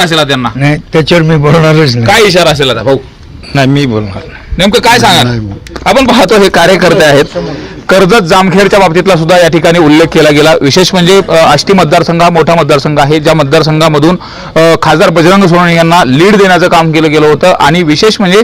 असेल त्यांना नाही त्याच्यावर मी बोलणारच नाही. काय इशारा असेल आता भाऊ? नाही मी बोलणार नाही. नेमकं काय सांगा? आपण पाहतो हे कार्यकर्ते आहेत. कर्जत जामखेडच्या बाबतीतला सुद्धा या ठिकाणी उल्लेख केला गेला. विशेष म्हणजे आष्टी मतदारसंघ हा मोठा मतदारसंघ आहे, ज्या मतदारसंघामधून खासदार बजरंग सोनवणे यांना लीड देण्याचं काम केलं गेलं होतं. आणि विशेष म्हणजे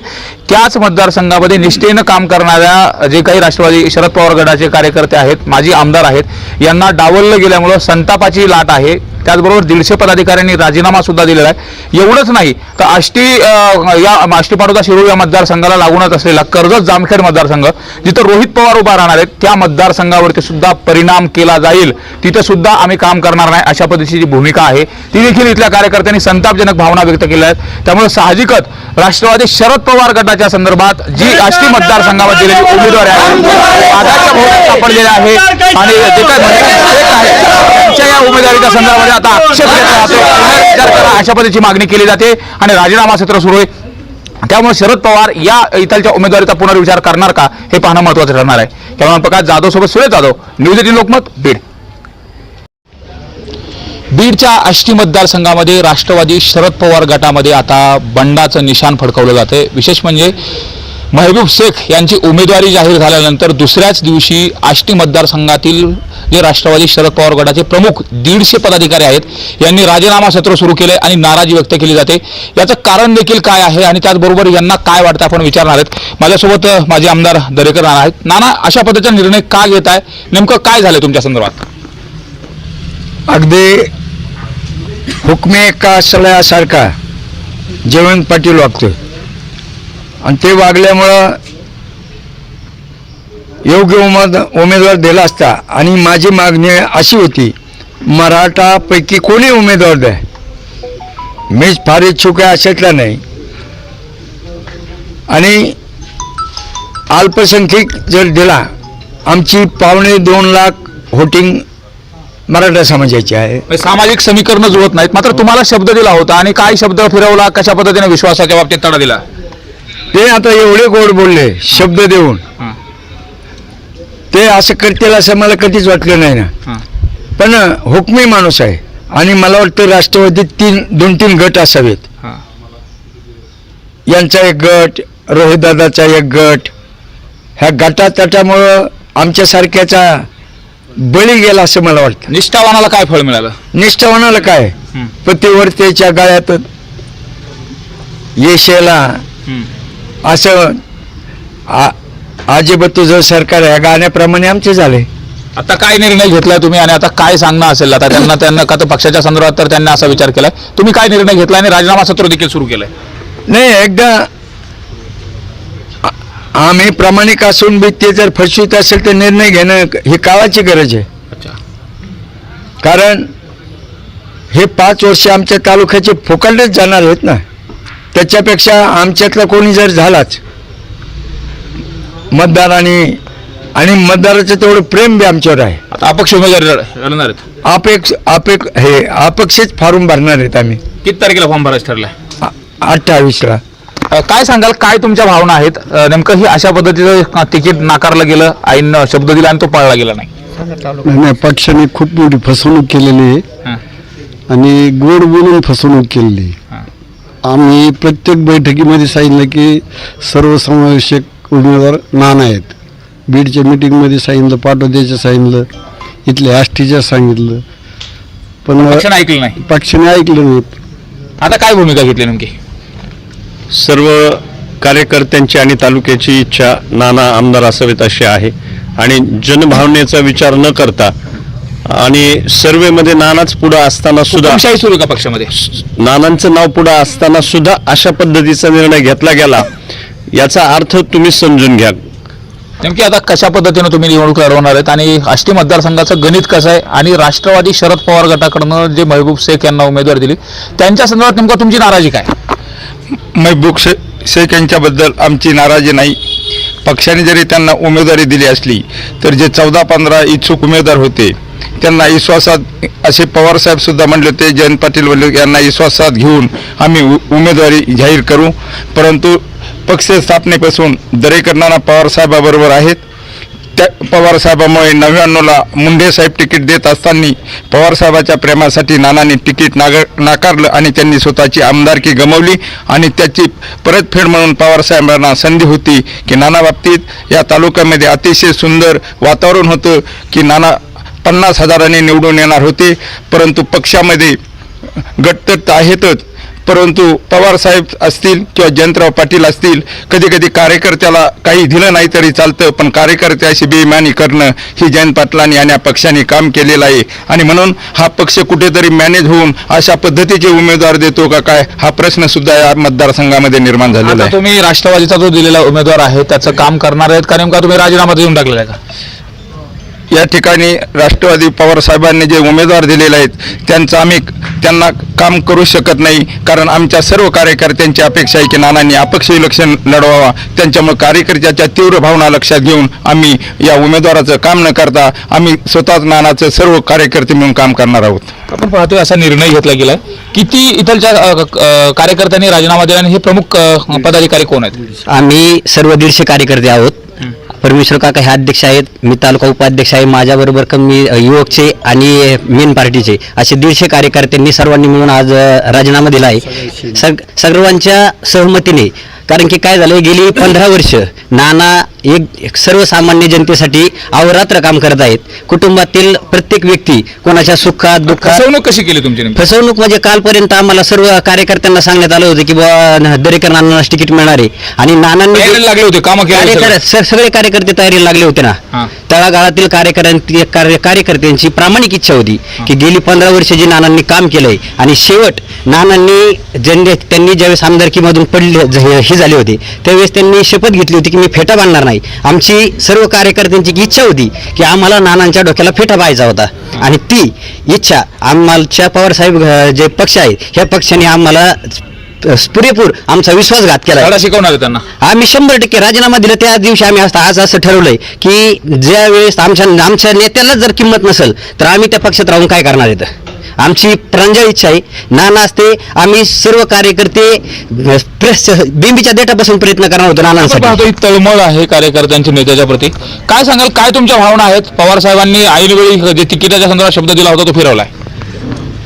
त्याच मतदारसंघामध्ये निष्ठेनं काम करणाऱ्या जे काही राष्ट्रवादी शरद पवार गटाचे कार्यकर्ते आहेत, माजी आमदार आहेत, यांना डावललं गेल्यामुळं संतापाची लाट आहे. त्याचबरोबर 150 पदाधिकाऱ्यांनी राजीनामा सुद्धा दिलेला आहे. एवढंच नाही तर या आष्टी पाटोदा शिरूर या मतदारसंघाला लागूनच असलेला कर्जत जामखेड मतदारसंघ, जिथं रोहित पवार उभा राहणार आहेत, त्या मतदारसंघावरती सुद्धा परिणाम केला जाईल. तिथे सुद्धा आम्ही काम करणार नाही अशा पद्धतीची भूमिका आहे, ती देखील इथल्या कार्यकर्त्यांनी संतापजनक भावना व्यक्त केल्या आहेत. त्यामुळे साहजिकच राष्ट्रवादी शरद पवार गटाच्या संदर्भात जी आष्टी मतदारसंघामध्ये दिलेली उमेदवारी आहे आधाच्या भोवती सापडलेल्या आहे आणि जे काय त्यांच्या या उमेदवारीच्या संदर्भात आता आक्षेप घेतला अशा पद्धतीची मागणी केली जाते आणि राजीनामा सत्र सुरू आहे. त्यामुळे शरद पवार या इथलच्या उमेदवारीचा पुनर्विचार करणार का हे पाहणं महत्त्वाचं ठरणार आहे. कॅमेरामॅन प्रकाश जाधव सोबत सुरेश जाधव, न्यूज 18 लोकमत, बीड. बीडच्या आष्टी मतदारसंघामध्ये राष्ट्रवादी शरद पवार गटामध्ये आता बंडाचं निशाण फडकवलं जाते. विशेष म्हणजे महबूब शेख यांची उमेदवारी जाहीर झाल्यानंतर दुसऱ्याच दिवशी आष्टी मतदारसंघातील जे राष्ट्रवादी शरद पवार गटाचे प्रमुख 150 पदाधिकारी आहेत यांनी राजीनामा सत्र सुरू केले आणि नाराजी व्यक्त केली जाते. याचं कारण देखील काय आहे आणि त्याचबरोबर यांना काय वाटतं आपण विचारणार आहेत. माझ्यासोबत माझे आमदार दरेकर नाना आहेत. नाना, अशा पद्धतीचा निर्णय का घेत आहे? नेमकं काय झालं तुमच्या संदर्भात? अगदी हुकमे का सलयासारखा जयवंत पाटील वागतोय आणि ते वागल्यामुळं योग्य उमेदवार दिला असता. आणि माझी मागणी अशी होती, मराठापैकी कोणी उमेदवार द्या, मीच फार इच्छुक आहे अशातला नाही. आणि अल्पसंख्यक जर दिला, आमची 2.25 लाख व्होटिंग मराठा समाजाची आहे. सामाजिक समीकरण जुळत नाहीत. मात्र तुम्हाला शब्द दिला होता आणि काय शब्द फिरवला, कशा पद्धतीने विश्वासाच्या बाबतीत तडा दिला? ते आता एवढे गोड बोलले शब्द देऊन, ते असं करतील असं मला कधीच वाटलं नाही ना. पण हुकमी माणूस आहे आणि मला वाटतं राष्ट्रवादीत 2-3 गट असावेत. यांचा एक गट, रोहितदादाचा एक गट, ह्या गटातटामुळं आमच्यासारख्याचा बळी गेला असं मला वाटतं. निष्ठावानाला काय फळ मिळालं? निष्ठावानाला काय, पतिवर्तेच्या गळ्यात येशेला असं आजोबा तुझं सरकार या गाण्याप्रमाणे आमचे झाले. आता काय निर्णय घेतलाय तुम्ही आणि आता काय सांगणं असेल? आता त्यांना का तर पक्षाच्या संदर्भात तर त्यांनी असा विचार केलाय, तुम्ही काय निर्णय घेतला आणि राजीनामा सत्र देखील सुरू केलंय? नाही, एकदा आम्ही प्रामाणिक असून बी ते जर फसवीत असेल तर निर्णय घेणं ही काळाची गरज आहे. कारण हे 5 वर्ष आमच्या तालुक्याचे फुकटच जाणार आहेत ना. त्याच्यापेक्षा आमच्यातला कोणी जर झालाच मतदारांनी, आणि मतदाराचं तेवढं प्रेम बी आमच्यावर आहे. आता अपक्ष उमेदवारी लढणार आहेत? अपक्षच फॉर्म भरणार आहेत आम्ही. किती तारखेला फॉर्म भरायचं ठरलाय? 28ला. काय सांगाल, काय तुमच्या भावना आहेत? नेमकं ही अशा पद्धतीचं तिकीट नाकारलं गेलं, आईनं शब्द दिला आणि तो पाळला गेला नाही. नाही, पक्षाने खूप मोठी फसवणूक केलेली आहे आणि गोड बोलून फसवणूक केलेली. आम्ही प्रत्येक बैठकीमध्ये सांगितलं की सर्वसमावेशक उमेदवार नाना आहेत. बीडच्या मीटिंगमध्ये सांगितलं, पाटोद्याचं सांगितलं, इथल्या आष्टीच्या सांगितलं, पण पक्षाने ऐकलं नाही. पक्षाने ऐकलं नाही. आता काय भूमिका घेतली नेमकी? सर्व कार्यकर्त्यांची आणि तालुक्याची इच्छा नाना आमदार असावेत अशी आहे आणि जनभावनेचा विचार न करता आणि सर्वेमध्ये नानाच पुढे असताना सुद्धा सुरू का पक्षामध्ये नानांचं नाव पुढे असताना सुद्धा अशा पद्धतीचा निर्णय घेतला गेला, याचा अर्थ तुम्ही समजून घ्या. नेमकी आता कशा पद्धतीनं तुम्ही निवडणूक लढवणार आहेत आणि आष्टी मतदारसंघाचं गणित कसं आहे आणि राष्ट्रवादी शरद पवार गटाकडनं जे महबूब शेख यांना उमेदवारी दिली त्यांच्या संदर्भात नेमकं तुमची नाराजी काय? महबूब शेख यांच्याबद्दल आमची नाराजी नाही. पक्षाने जरी त्यांना उमेदवारी दिली असली तर जे 14-15 इच्छुक उमेदवार होते त्यांना विश्वासात, असे पवारसाहेब सुद्धा म्हणले होते, जयंत पाटील म्हणले यांना विश्वासात घेऊन आम्ही उमेदवारी जाहीर करू. परंतु पक्ष स्थापनेपासून दरेकर नाना पवारसाहेबाबरोबर आहेत. त्या पवारसाहेबामुळे 99ला मुंडे साहेब तिकीट देत असताना पवारसाहेबाच्या प्रेमासाठी नानांनी तिकीट नाकारलं आणि त्यांनी स्वतःची आमदारकी गमावली आणि त्याची परतफेड म्हणून पवारसाहेबांना संधी होती की नाना बाबतीत या तालुक्यामध्ये अतिशय सुंदर वातावरण होतं की नाना 50,000 निवडून येणार होते, परंतु पक्षामध्ये गटतट आहेतच, परंतु पवारसाहेब असतील किंवा जयंतराव पाटील असतील, कधी कधी कार्यकर्त्याला काही दिलं नाही तरी चालतं, पण कार्यकर्त्याशी बेईमानी करणं ही जयंत पाटलांनी आणि या पक्षाने काम केलेलं आहे. आणि म्हणून हा पक्ष कुठेतरी मॅनेज होऊन अशा पद्धतीचे उमेदवार देतो का काय हा प्रश्न सुद्धा या मतदारसंघामध्ये निर्माण झालेला आता आहे. तुम्ही राष्ट्रवादीचा जो दिलेला उमेदवार आहे त्याचं काम करणार आहेत का नेमका तुम्ही राजीनामा देऊन टाकलेला आहे का? या ठिकाणी राष्ट्रवादी पवारसाहेबांनी जे उमेदवार दिलेले आहेत त्यांना काम करू शकत नाही, कारण आमच्या सर्व कार्यकर्त्यांची अपेक्षा आहे की नानांनी अपक्ष इलेक्शन लढवावा. त्यांच्यामुळे कार्यकर्त्याच्या तीव्र भावना लक्षात घेऊन आम्ही या उमेदवाराचं काम न करता आम्ही स्वतःच नानाचं सर्व कार्यकर्ते मिळून काम करणार आहोत. आपण पाहतोय असा निर्णय घेतला गेलाय. किती इथलच्या कार्यकर्त्यांनी राजीनामा दिला आणि हे प्रमुख पदाधिकारी कोण आहेत? आम्ही सर्व 150 कार्यकर्ते आहोत. परमेश्वर काका हे अध्यक्ष आहेत, मी तालुका उपाध्यक्ष आहे, माझ्याबरोबर कमी युवकचे आणि मेन पार्टीचे असे 150 कार्यकर्त्यांनी सर्वांनी मिळून आज राजीनामा दिला आहे सर्वांच्या सहमतीने. कारण की काय झालं, गेली 15 वर्ष नाना एक सर्वसामान्य जनतेसाठी अहोरात्र काम करत आहेत. कुटुंबातील प्रत्येक व्यक्ती कोणाच्या सुखात दुःखात. फसवणूक कशी केली तुमची नेमकी? फसवणूक म्हणजे कालपर्यंत आम्हाला सर्व कार्यकर्त्यांना सांगण्यात आलं होतं की बुवा दरेकर नानांनाच तिकीट मिळणार आहे आणि नानांनी तयारीला लागले होते, कामं केली. सगळे कार्यकर्ते तयारीला लागले होते ना. हां. तळागाळातील कार्यकर्त्यांची प्रामाणिक इच्छा होती की गेली 15 वर्ष जे नानांनी काम केलंय आणि शेवट नानांनी त्यांनी ज्यावेळेस आमदारकीमधून पडले हे झाले होते त्यावेळेस त्यांनी शपथ घेतली होती की मी फेटा बांधणार नाही. आमची सर्व कार्यकर्त्यांची इच्छा होती की आम्हाला नानांच्या डोक्याला फेटा पाहायचा होता आणि ती इच्छा आम्हाला पवारसाहेब जे पक्ष आहेत ह्या पक्षाने आम्हाला पुरेपूर आमचा विश्वासघात केला. धडा शिकवणार आहे त्यांना. आम्ही 100% राजीनामा दिला त्या दिवशी आम्ही आज असं ठरवलंय की ज्या वेळेस आमच्या नेत्यालाच जर किंमत नसेल तर आम्ही त्या पक्षात राहून काय करणार आहेत. आमची प्रांजळ इच्छा आहे नाना असते आम्ही सर्व कार्यकर्ते बिंबीच्या देठापासून प्रयत्न करणार होतो नानांसाठी. पाहतो ही तळमळ आहे कार्यकर्त्यांची नेत्याच्या प्रती. काय सांगाल, काय तुमच्या भावना आहेत? पवार साहेबांनी ऐनवेळी जे तिकिटाच्या संदर्भात शब्द दिला होता तो फिरवलाय.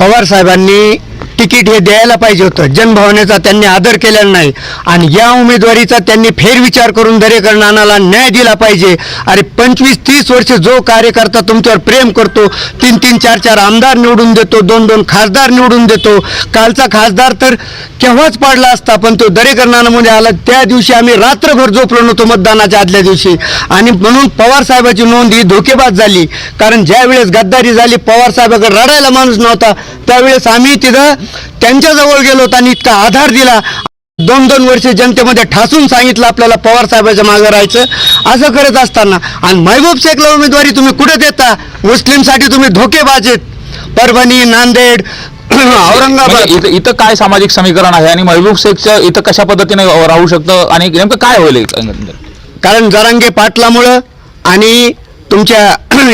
पवार साहेबांनी तिकीट हे द्यायला पाहिजे होतं. जनभावनेचा त्यांनी आदर केलेला नाही आणि या उमेदवारीचा त्यांनी फेरविचार करून दरेकर नानाला न्याय दिला पाहिजे. अरे 25-30 वर्ष जो कार्यकर्ता तुमच्यावर प्रेम करतो, 3-3, 4-4 आमदार निवडून देतो, 2-2 खासदार निवडून देतो. कालचा खासदार तर केव्हाच पाडला असता, पण तो दरेकर नानामध्ये आला त्या दिवशी आम्ही रात्रभर झोपलो नव्हतो मतदानाच्या आदल्या दिवशी. आणि म्हणून पवार साहेबाची नोंद ही धोकेबाज झाली. कारण ज्या वेळेस गद्दारी झाली पवार साहेबाकडे रडायला माणूस नव्हता त्यावेळेस आम्ही तिथं त्यांच्याजवळ गेलो होतो आणि इतका आधार दिला. 2-2 वर्ष जनतेमध्ये ठासून सांगितलं आपल्याला पवार साहेबाच्या मागे राहायचं. असं करत असताना आणि महबूब शेखला उमेदवारी तुम्ही कुठे देता? मुस्लिमसाठी तुम्ही धोकेबाज आहेत. परभणी, नांदेड, औरंगाबाद म्हणजे इथं काय सामाजिक समीकरण आहे आणि महबूब शेखचं इथं कशा पद्धतीने राहू शकतं आणि नेमकं काय होईल? कारण जरांगे पाटलामुळं आणि तुमच्या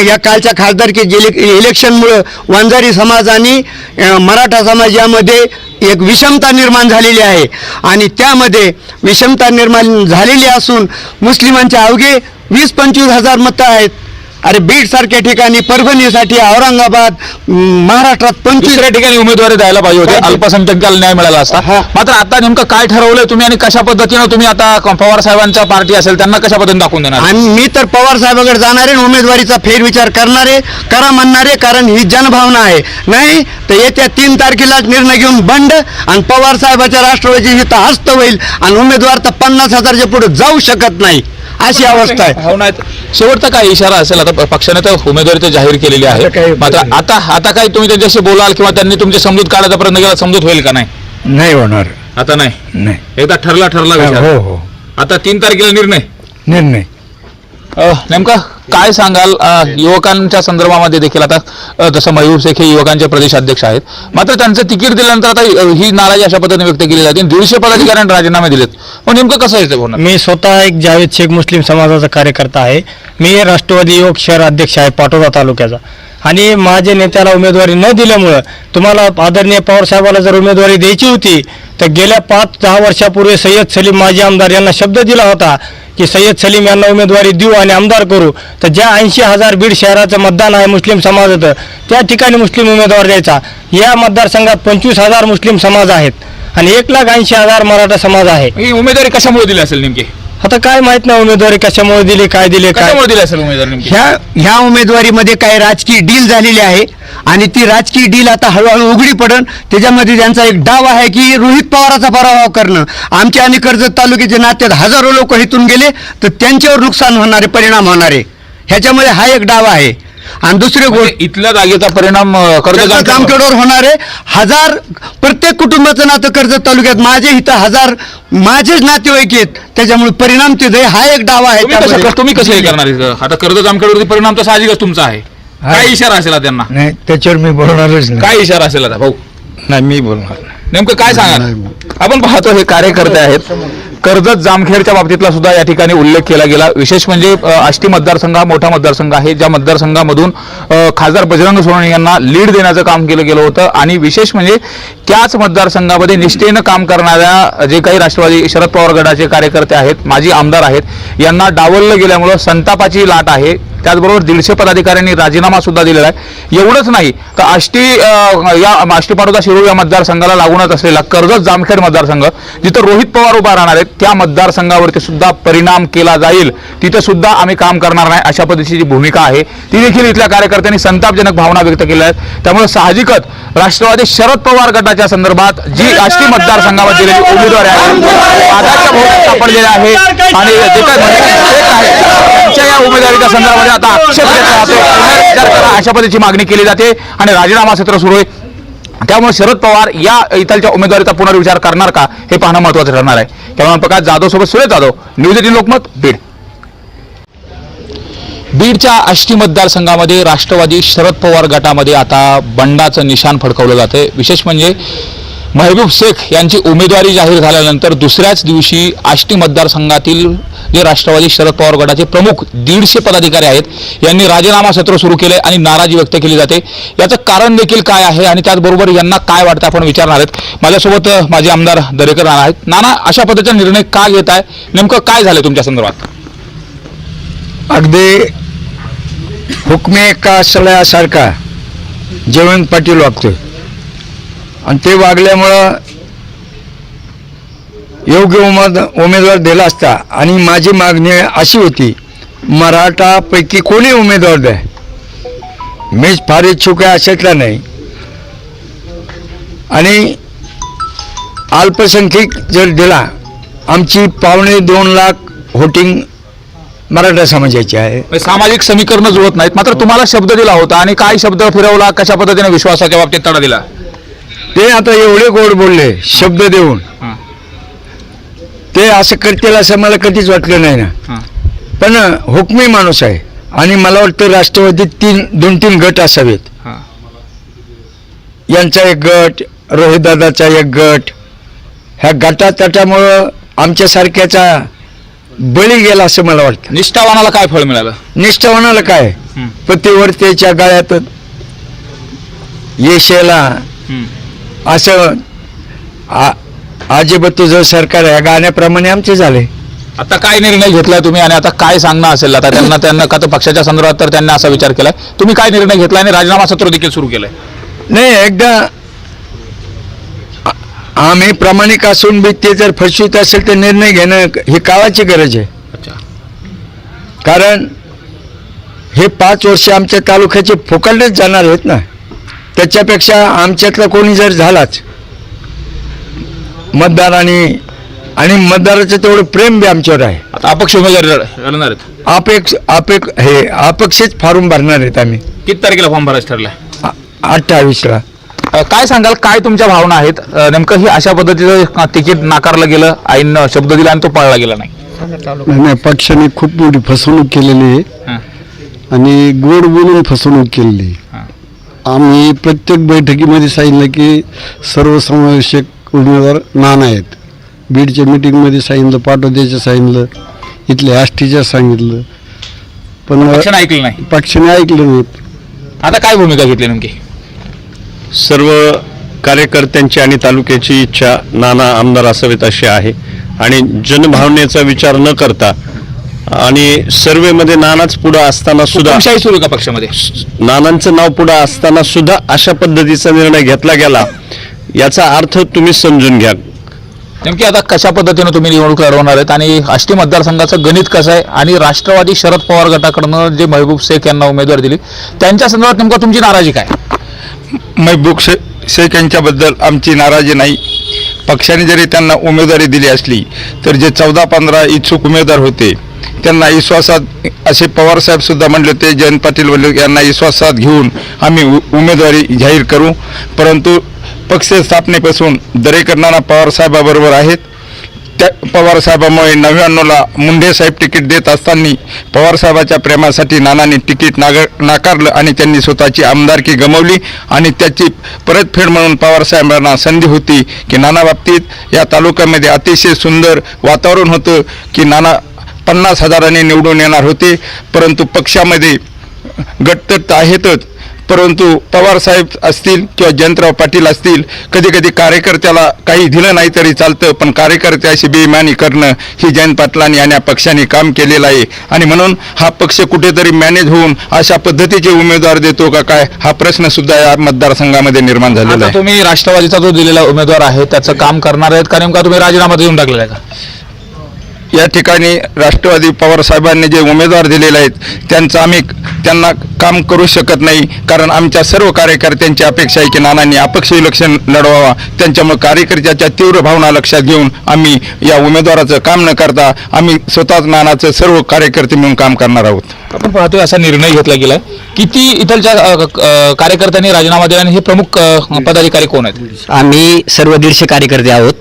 या कालच्या खासदारकी इलेक्शनमुळं वंजारी समाज आणि मराठा समाज यामध्ये एक विषमता निर्माण झालेली आहे आणि त्यामध्ये विषमता निर्माण झालेली असून मुस्लिमांच्या अवघे 20-25 हजार मतं आहेत. अरे बीड सारख्या ठिकाणी, परभणीसाठी, औरंगाबाद, महाराष्ट्रात 25 ठिकाणी उमेदवारी द्यायला पाहिजे होते, अल्पसंख्याकाला न्याय मिळाला असता. मात्र आता नेमकं काय ठरवलंय तुम्ही आणि कशा पद्धतीनं तुम्ही आता पवार साहेबांचा पार्टी असेल त्यांना कशा पद्धतीने दाखवून देणार? आणि मी तर पवार साहेबांकडे जाणारे, उमेदवारीचा फेरविचार करणारे, करा म्हणणारे, कारण ही जनभावना आहे. नाही तर येत्या 3 तारखेला निर्णय घेऊन बंड आणि पवार साहेबाच्या राष्ट्रवादी हित हस्त होईल आणि उमेदवार तर 50,000च्या पुढे जाऊ शकत नाही अशी अवस्था आहे. शेवटचा काय इशारा असेल? आता पक्षाने तर उमेदवारी तर जाहीर केलेली आहे, मात्र आता काय तुम्ही त्यांच्याशी बोलाल किंवा त्यांनी तुमची समजूत काढायचा प्रयत्न केला, समजूत होईल का? नाही होणार. आता नाही. नाही. एकदा ठरला विचार. हो. आता 3 तारखेला निर्णय नेमका काय सांगाल? युवकांच्या संदर्भामध्ये देखील आता जसं महबूब शेख हे युवकांचे प्रदेश अध्यक्ष आहेत, मात्र त्यांचं तिकीट दिल्यानंतर आता ही नाराजी अशा पद्धतीने व्यक्त केली जाते. 150 पदाधिकाऱ्यांनी राजीनामे दिलेत. मग नेमकं कसं यायचं होणार? मी स्वतः एक जावेद शेख मुस्लिम समाजाचा कार्यकर्ता आहे. मी राष्ट्रवादी युवक शहर अध्यक्ष आहे पाटोदा तालुक्याचा. आणि माझ्या नेत्याला उमेदवारी न दिल्यामुळं तुम्हाला आदरणीय पवारसाहेबाला जर उमेदवारी द्यायची होती तर गेल्या 5-10 वर्षापूर्वी सय्यद सलीम माजी आमदार यांना शब्द दिला होता की सय्यद सलीम यांना उमेदवारी देऊ आणि आमदार करू. तर ज्या 80,000 बीड शहराचं मतदान आहे मुस्लिम समाजाचं त्या ठिकाणी मुस्लिम उमेदवार द्यायचा. या मतदारसंघात 25,000 मुस्लिम समाज आहेत आणि 1,80,000 मराठा समाज आहे. ही उमेदवारी कशामुळे दिली असेल नेमकी? आता काय माहित नाही उमेदवारी कशामुळे दिली काय दिले काय. कशामुळे दिली असेल उमेदवारी नेमकी? ह्या उमेदवारीमध्ये काही राजकीय डील झालेली आहे आणि ती राजकीय डील आता हळूहळू उघडी पडन. त्याच्यामध्ये त्यांचा एक डाव आहे की रोहित पवाराचा पराभव करणं. आमच्या आणि कर्जत तालुक्याच्या नात्यात हजारो लोक इथून गेले तर त्यांच्यावर नुकसान होणारे परिणाम होणारे ह्याच्यामध्ये हा एक डाव आहे. आणि दुसरी गोष्ट म्हणजे इथल्या जागेचा परिणाम कर्जत जामखेडवर होणारे प्रत्येक कुटुंबाचं नातं कर्जत तालुक्यात माझे इथं 1000 माझेच नातेवाईक आहेत त्याच्यामुळे परिणाम ते हा एक डाव आहे. तुम्ही कसं हे करणार इथं? आता कर्जत जामखेडवरती परिणाम तर साहजिकच तुमचा आहे. काय इशारा असेल आता त्यांना? नाही त्याच्यावर मी बोलणारच नाही. काय इशारा असेल आता भाऊ? नाही मी बोलणार नेमकं काय सांगा? आपण पाहतो हे कार्यकर्ते आहेत. कर्जत जामखेडच्या बाबतीतला सुद्धा या ठिकाणी उल्लेख केला गेला. विशेष म्हणजे आष्टी मतदारसंघ हा मोठा मतदारसंघ आहे, ज्या मतदारसंघामधून खासदार बजरंग सोनवणे यांना लीड देण्याचं काम केलं गेलं होतं. आणि विशेष म्हणजे त्याच मतदारसंघामध्ये निष्ठेनं काम करणाऱ्या जे काही राष्ट्रवादी शरद पवार गटाचे कार्यकर्ते आहेत, माजी आमदार आहेत, यांना डावललं गेल्यामुळं संतापाची लाट आहे. त्याचबरोबर 150 पदाधिकाऱ्यांनी राजीनामा सुद्धा दिलेला आहे. एवढंच नाही तर आष्टी पाटोदा शिरूर या मतदारसंघाला लागूनच असलेला कर्जत जामखेड मतदारसंघ जिथं रोहित पवार उभा राहणार आहेत त्या मतदारसंघावरती सुद्धा परिणाम केला जाईल. तिथं सुद्धा आम्ही काम करणार नाही अशा पद्धतीची भूमिका आहे ती देखील इथल्या कार्यकर्त्यांनी संतापजनक भावना व्यक्त केल्या आहेत. त्यामुळे साहजिकच राष्ट्रवादी शरद पवार गटाच्या संदर्भात जी आष्टी मतदारसंघावर दिलेली उमेदवारी आहे आधाच्या भोवती सापडलेल्या आहे आणि जे काय त्यांच्या या उमेदवारीच्या संदर्भात आता आक्षेप घेतला जातो, पुनर्विचार करा अशा पद्धतीची मागणी केली जाते आणि राजीनामा सत्र सुरू आहे. त्यामुळे शरद पवार या इथलच्या उमेदवारीचा पुनर्विचार करणार का हे पाहणं महत्त्वाचं ठरणार आहे. त्यामुळे प्रकाश जाधव सोबत सुरेश जाधव, न्यूज 18 लोकमत, बीड. बीडच्या आष्टी मतदारसंघामध्ये राष्ट्रवादी शरद पवार गटामध्ये आता बंडाचं निशाण फडकवलं जाते. विशेष म्हणजे महबूब शेख यांची उमेदवारी जाहीर झाल्यानंतर दुसऱ्याच दिवशी आष्टी मतदारसंघातील जे राष्ट्रवादी शरद पवार गटाचे प्रमुख 150 पदाधिकारी आहेत यांनी राजीनामा सत्र सुरू केले आणि नाराजी व्यक्त केली जाते. याचं कारण देखील काय आहे आणि त्याचबरोबर यांना काय वाटतं आपण विचारणार आहेत. माझ्यासोबत माझे आमदार दरेकर नाना आहेत. नाना, अशा पद्धतीचा निर्णय का घेत आहे? नेमकं काय झालं तुमच्या संदर्भात? अगदी हुकमे का सल्यासारखा जयवंत पाटील वागतोय आणि ते वागल्यामुळं योग्य उमेदवार दिला असता. आणि माझी मागणी अशी होती मराठापैकी कोणी उमेदवार द्या, मीच फार इच्छुक आहे अशातला नाही. आणि अल्पसंख्यक जर दिला, आमची 2.25 लाख व्होटिंग मराठा समाजाची आहे. सामाजिक समीकरण जुळत नाहीत. मात्र तुम्हाला शब्द दिला होता आणि काय शब्द फिरवला, कशा पद्धतीने विश्वासाच्या बाबतीत तडा दिला? ते आता एवढे गोड बोलले शब्द देऊन, ते असं करतील असं मला कधीच वाटलं नाही ना. पण हुकमी माणूस आहे आणि मला वाटतं राष्ट्रवादीत 2-3 गट असावेत. यांचा एक गट, रोहितदादाचा एक गट, ह्या गटातटामुळं आमच्यासारख्याचा बळी गेला असं मला वाटतं. निष्ठावानाला काय फळ मिळालं? निष्ठावानाला काय, पतिवर्तेच्या गाळ्यात येशेला असं अजिबात तुझं सरकार या गाण्याप्रमाणे आमचे झाले. आता काय निर्णय घेतलाय तुम्ही आणि आता काय सांगणं असेल आता त्यांना का तर पक्षाच्या संदर्भात तर त्यांनी असा विचार केलाय, तुम्ही काय निर्णय घेतलाय आणि राजीनामा सत्र देखील सुरू केलंय? नाही, एकदा आम्ही प्रामाणिक असून बी ते जर फसवीत असेल तर निर्णय घेणं ही काळाची गरज आहे. कारण हे 5 वर्ष आमच्या तालुक्याचे फुकटच जाणार आहेत ना. त्याच्यापेक्षा आमच्यातला कोणी जर झालाच मतदारांनी आणि मतदाराचं तेवढं प्रेम बी आमच्यावर आहे. आता अपक्ष उमेदवारी लढणार आहेत? अपक्षच फारून भरणार आहेत आम्ही. किती तारखेला फॉर्म भरायचं ठरलाय? 28ला. काय सांगाल, काय तुमच्या भावना आहेत? नेमकं ही अशा पद्धतीचं तिकीट नाकारलं गेलं, आईनं शब्द दिला आणि तो पाळला गेला नाही. नाही, पक्षाने खूप मोठी फसवणूक केलेली आहे आणि गोड बोलून फसवणूक केलेली. आम्ही प्रत्येक बैठकीमध्ये सांगितलं की सर्वसमावेशक उमेदवार नाना आहेत. बीडच्या मिटिंगमध्ये सांगितलं, पाटोद्याचं सांगितलं, इथल्या आष्टीच्या सांगितलं, पण पक्षाने ऐकलं नाही. पक्षाने ऐकलं नाहीत. आता काय भूमिका घेतली नेमकी? सर्व कार्यकर्त्यांची आणि तालुक्याची इच्छा नाना आमदार असावेत अशी आहे आणि जनभावनेचा विचार न करता आणि सर्वेमध्ये नानाच पुढे असताना सुद्धा हुकुमशाही सुरू का पक्षामध्ये? नानांचं नाव पुढे असताना सुद्धा अशा पद्धतीचा निर्णय घेतला गेला याचा अर्थ तुम्ही समजून घ्या. नेमकी आता कशा पद्धतीने तुम्ही निवडणूक लढवणार आहेत आणि आष्टी मतदारसंघाचं गणित कसं आहे आणि राष्ट्रवादी शरद पवार गटाकडनं जे महबूब शेख यांना उमेदवार दिली त्यांच्या संदर्भात नेमकं तुमची नाराजी काय? महबूब शेख यांच्याबद्दल आमची नाराजी नाही. पक्षाने जरी त्यांना उमेदवारी दिली असली तर जे 14-15 इच्छुक उमेदवार होते त्यांना विश्वासात, असे पवारसाहेब सुद्धा म्हणले होते, जयंत पाटील म्हणले यांना विश्वासात घेऊन आम्ही उमेदवारी जाहीर करू. परंतु पक्ष स्थापनेपासून दरेकर नाना पवारसाहेबाबरोबर आहेत. त्या पवारसाहेबामुळे 99ला मुंडे साहेब तिकीट देत असताना पवारसाहेबाच्या प्रेमासाठी नानांनी तिकीट नाकारलं आणि त्यांनी स्वतःची आमदारकी गमावली आणि त्याची परतफेड म्हणून पवारसाहेबांना संधी होती की नाना बाबतीत या तालुक्यामध्ये अतिशय सुंदर वातावरण होतं की नाना 50,000ने निवडून येणार होते. परंतु पक्षामध्ये गट तर आहेतच, परंतु पवारसाहेब असतील किंवा जयंतराव पाटील असतील, कधी कधी कार्यकर्त्याला काही दिलं नाही तरी चालतं, पण कार्यकर्त्याशी बेईमानी करणं ही जयंत पाटलांनी आणि या पक्षाने काम केलेलं आहे. आणि म्हणून हा पक्ष कुठेतरी मॅनेज होऊन अशा पद्धतीचे उमेदवार देतो का काय, हा प्रश्न सुद्धा या मतदारसंघामध्ये निर्माण झालेला आता आहे. तुम्ही राष्ट्रवादीचा जो दिलेला उमेदवार आहे त्याचं काम करणार आहेत का नेमका तुम्ही राजीनामा देऊन टाकलेला आहे का? या ठिकाणी राष्ट्रवादी पवारसाहेबांनी जे उमेदवार दिलेले आहेत त्यांना काम करू शकत नाही, कारण आमच्या सर्व कार्यकर्त्यांची अपेक्षा आहे की नानांनी अपक्ष इलेक्शन लढवावा. त्यांच्यामुळे कार्यकर्त्याच्या तीव्र भावना लक्षात घेऊन आम्ही या उमेदवाराचं काम न करता आम्ही स्वतःच नानाचं सर्व कार्यकर्ते मिळून काम करणार आहोत. आपण पाहतोय असा निर्णय घेतला गेलाय. किती इथलच्या कार्यकर्त्यांनी राजीनामा दिला आणि हे प्रमुख पदाधिकारी कोण आहेत? आम्ही सर्व 150 कार्यकर्ते आहोत.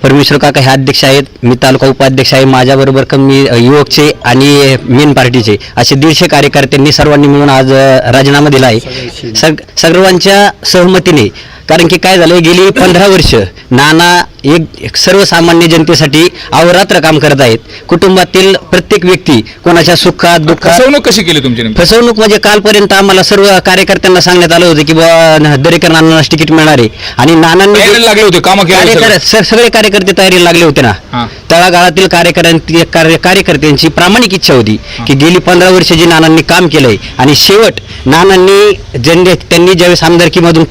परमेश्वर काका हे अध्यक्ष आहेत, मी तालुका उपाध्यक्ष आहे, माझ्याबरोबर कमी युवकचे आणि मेन पार्टीचे असे 150 कार्यकर्त्यांनी सर्वांनी मिळून आज राजीनामा दिला आहे सर्वांच्या सहमतीने. कारण की काय झालं, गेली 15 वर्ष नाना एक सर्वसामान्य जनतेसाठी अहोरात्र काम करत आहेत. कुटुंबातील प्रत्येक व्यक्ती कोणाच्या सुखात दुःखात. फसवणूक कशी केली तुमची नेमकी? फसवणूक म्हणजे कालपर्यंत आम्हाला सर्व कार्यकर्त्यांना सांगण्यात आलं होतं की बाबा दरेकर नानांना तिकीट मिळणार आहे आणि नानांनी तयारीला लागले होते, कामं केली. सगळे कार्यकर्ते तयारीला लागले होते हा. ना. तळागाळातील कार्यकर्त्यांची प्रामाणिक इच्छा होती की गेली 15 वर्ष जे नानांनी काम केलंय आणि शेवट नानांनी त्यांनी ज्यावेळेस आमदारकीमधून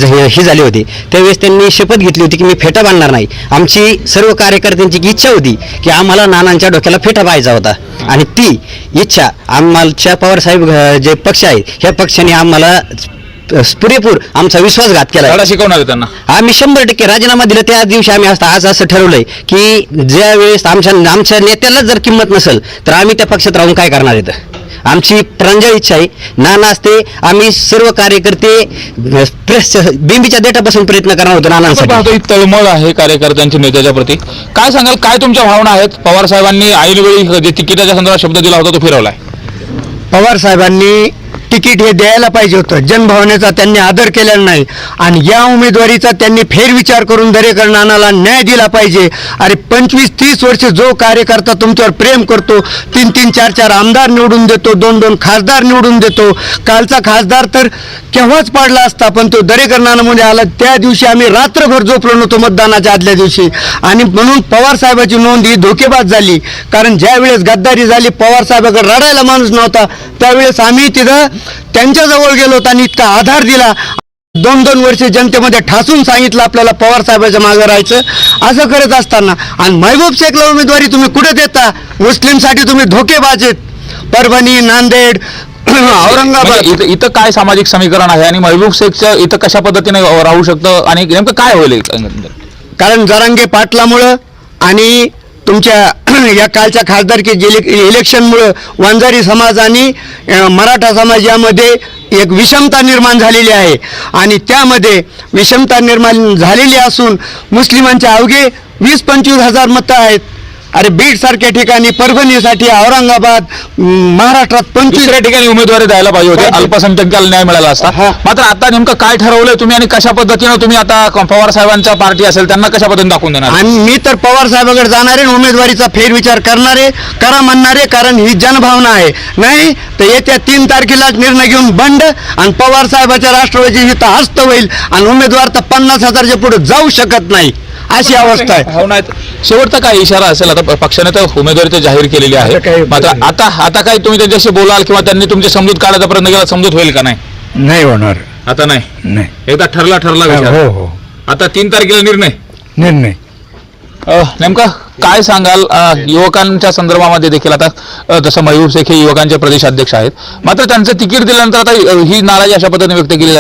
हे झाले होते त्यावेळेस त्यांनी शपथ घेतली होती की मी फेटा बांधणार नाही. आमची सर्व कार्यकर्त्यांची इच्छा होती की आम्हाला नानांच्या डोक्याला फेटा पाहायचा होता आणि ती इच्छा आम्हाला पवारसाहेब जे पक्ष आहे ह्या पक्षाने आम्हाला पुरेपूर आमचा विश्वासघात केला. धडा शिकवणार त्यांना आम्ही 100% राजीनामा दिला. त्या दिवशी आम्ही आज असं ठरवलंय की ज्या वेळेस आमच्या नेत्याला जर किंमत नसेल तर आम्ही त्या पक्षात राहून काय करणार आहेत. आमची प्रांजळ इच्छा आहे नाना असते आम्ही सर्व कार्यकर्ते बिंबीच्या देठापासून प्रयत्न करणार होतो नानांसाठी. पाहतो ही तळमळ आहे कार्यकर्त्यांच्या नेत्याच्या प्रती. काय सांगाल, काय तुमच्या भावना आहेत? पवार साहेबांनी ऐनवेळी जे तिकिटाच्या संदर्भात शब्द दिला होता तो फिरवलाय. पवार साहेबांनी तिकीट हे द्यायला पाहिजे होतं. जनभावनेचा त्यांनी आदर केलेला नाही आणि या उमेदवारीचा त्यांनी फेरविचार करून दरेकर नानाला न्याय दिला पाहिजे. अरे 25-30 वर्ष जो कार्यकर्ता तुमच्यावर प्रेम करतो, 3-3, 4-4 आमदार निवडून देतो, 2-2 खासदार निवडून देतो. कालचा खासदार तर केव्हाच पाडला असता, पण तो दरेकर नानामुळे आला. त्या दिवशी आम्ही रात्रभर झोपलो नव्हतो मतदानाच्या आदल्या दिवशी. आणि म्हणून पवार साहेबाची नोंद ही धोकेबाज झाली. कारण ज्या वेळेस गद्दारी झाली, पवार साहेबाकडे रडायला माणूस नव्हता, त्यावेळेस आम्ही तिथं त्यांच्याजवळ गेलो होतो आणि इतका आधार दिला. 2-2 वर्ष जनतेमध्ये ठासून सांगितलं आपल्याला पवार साहेबाच्या मागे राहायचं. असं करत असताना आणि महबूब शेखला उमेदवारी तुम्ही कुठे देता? मुस्लिमसाठी तुम्ही धोकेबाज आहेत. परभणी, नांदेड, औरंगाबाद म्हणजे इथं काय सामाजिक समीकरण आहे आणि महबूब शेखचं इथं कशा पद्धतीने राहू शकतं आणि नेमकं काय होईल? कारण जरांगे पाटलामुळं आणि तुमच्या या कालच्या खासदारकी इलेक्शनमुळं वंजारी समाज आणि मराठा समाज यामध्ये एक विषमता निर्माण झालेली आहे आणि त्यामध्ये विषमता निर्माण झालेली असून मुस्लिमांचे अवघे 20-25 हजार मतं आहेत अरे बीड सारख्या ठिकाणी, परभणीसाठी, औरंगाबाद, महाराष्ट्रात 25 दुसऱ्या ठिकाणी उमेदवारी द्यायला पाहिजे होते, पाहिजे. अल्पसंख्याकाला न्याय मिळाला असता. हा. मात्र आता नेमकं काय ठरवलंय तुम्ही आणि कशा पद्धतीनं तुम्ही आता पवार साहेबांच्या पार्टी असेल त्यांना कशा पद्धतीने दाखवून देणार? आणि मी तर पवार साहेबांकडे जाणारे आणि उमेदवारीचा फेरविचार करणारे, करा म्हणणारे, कारण ही जनभावना आहे. नाही तर येत्या 3 तारखेला निर्णय घेऊन बंड आणि पवार साहेबाच्या राष्ट्रवादी हित हस्त होईल आणि उमेदवार तर 50,000च्या पुढे जाऊ शकत नाही, अशी अवस्था आहे. हो नाही. शेवटचा काय इशारा असेल? आता पक्षाने तर उमेदवारी तर जाहीर केलेली आहे, मात्र आता काय तुम्ही त्यांच्याशी बोलाल किंवा त्यांनी तुमची समजूत काढायचा प्रयत्न केला, समजूत होईल का? नाही होणार. आता नाही. नाही. एकदा ठरला विषय. हो. आता 3 तारखेला निर्णय. निर्णय नेमका काय सांगाल युवकांच्या संदर्भामध्ये देखील? आता जसं मयूर शेख हे युवकांचे प्रदेशाध्यक्ष आहेत, मात्र त्यांचं तिकीट दिल्यानंतर आता ही नाराजी अशा पद्धतीने व्यक्त केली